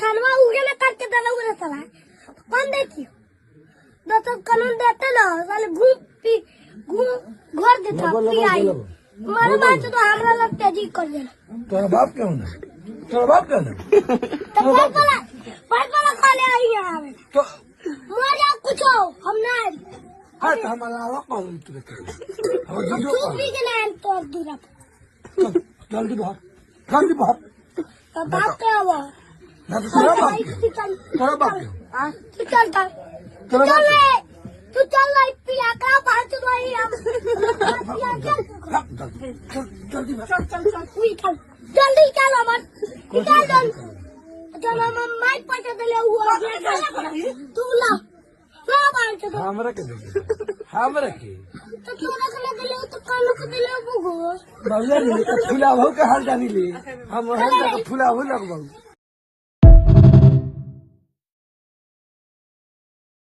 खानवा उगे ना काट के डाला उगे साला कौन देती दस कानून देते ना साले घूम घर देता पी आई मारे बात तो हमरा लगता जी कर देना तोरा बाप क्यों ना तोरा बाप क्यों ना तो पाँच वाला खा ले आई है तो मार जा कुछ हो हम ना हाँ तो हमारा आवा कॉल तू देखे हम वीडियो तू कॉल भी के ना तो दूरा जल्दी भाग तो बाप पे आवा ना तो तोरा बाप क्यों तोरा बाप क्यों तू चल चल तोरा बाप क्यों तू चल लाई पिया का बात तो वही हम जल्दी भाग जल्दी चल अमर निकाल दल चल हम माइक पटे दले हुआ तू ला बात तो हमरा के दे हमरा के तो तोरा के दले तो कान को दले बुगो बाबूजी फुला हो के हाल जानी ले हम हम फुला हो लगबो